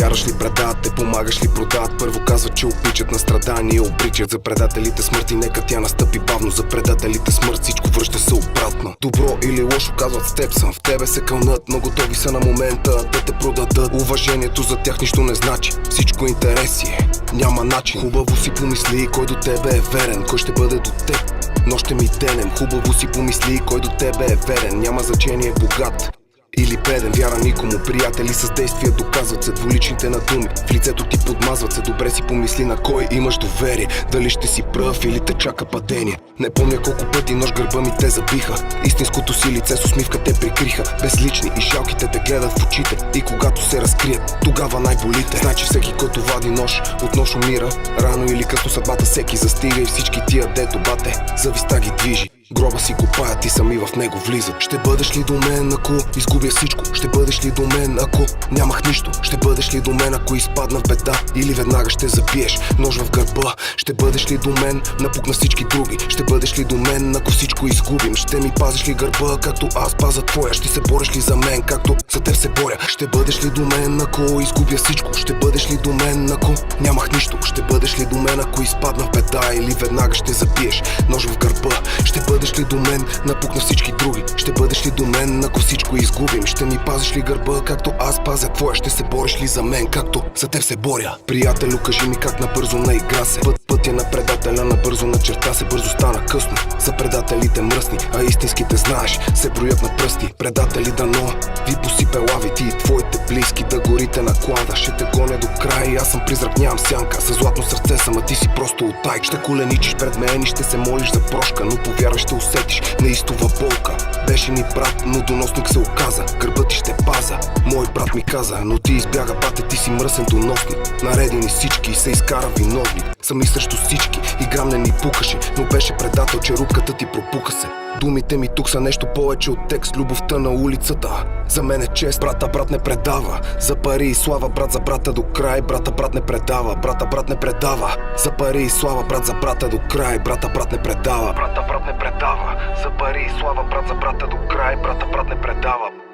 Вярваш ли, предават те, помагаш ли, продават. Първо казват, че обичат на страдания, обричат. За предателите смърт и нека тя настъпи бавно. За предателите смърт всичко връща се обратно. Добро или лошо казват, с теб съм, в тебе се кълнат, но готови са на момента да те продадат. Уважението за тях нищо не значи, всичко интереси е, няма начин. Хубаво си помисли кой до тебе е верен, кой ще бъде до теб нощем и денем. Хубаво си помисли кой до тебе е верен, няма значение богат или беден. Вяра никому, приятели с действия доказват се, двуличните на думи в лицето ти подмазват се. Добре си помисли на кой имаш доверие, дали ще си пръв или те чака падение. Не помня колко пъти нож гърба ми те забиха, истинското си лице с усмивка те прикриха. Безлични и жалките те гледат в очите и когато се разкрият, тогава най-болите. Значи всеки който вади нож от нож умира, рано или късно съдбата всеки застига и всички тия дето бате зависта ги движи. Гроба си копаят и сами в него влизат. Ще бъдеш ли до мен, ако изгубя всичко? Ще бъдеш ли до мен, ако нямах нищо? Ще бъдеш ли до мен, ако изпадна в беда? Или веднага ще забиеш нож в гърба? Ще бъдеш ли до мен, напук на всички други? Ще бъдеш ли до мен, ако всичко изгубим? Ще ми пазиш ли гърба, както аз пазя твоя? Ще се бориш ли за мен, както за теб се боря? Ще бъдеш ли до мен, ако изгубя всичко? Ще бъдеш ли до мен, ако нямах нищо? Ще бъдеш ли до мен, ако изпадна в беда? Или веднага ще забиеш нож в гърба? Ще бъдеш ли до мен, напук на всички други? Ще бъдеш ли до мен, ако всичко изгубим? Ще ми пазиш ли гърба, както аз пазя твоя? Ще се бориш ли за мен, както за теб се боря? Приятелю, кажи ми как набързо наигра се пътя на предателя, набързо начерта се, бързо стана късно. За предателите мръсни, а истинските знаеш, се броят на пръсти. Предатели дано ви посипе лави, ти и твоите близки да горите на клада. Ще те гоня до край, аз съм призрак, нямам сянка, със златно сърце съм, а ти си просто отай. Ще коленичиш пред мен и ще се молиш за прошка, но повярвай ще усетиш неистова болка. Беше ми брат, но доносник се оказа, гърбът ти ще паза. Мой брат ми каза, но ти избяга, бате, ти си мръсен доносник. Наредени всички и се изкара виновник. Сами срещу всички и грам не ни пукаше, но беше предател, че рубката ти пропука се. Думите ми тук са нещо повече от текст, любовта на улицата. За мен е чест, брат не предава. За пари и слава, брат за брата до край. Брат не предава, брат не предава. За пари и слава, брат за брата до край. Брат не предава, брат не предава. За пари и слава, брат за брата до край. Брат не предава.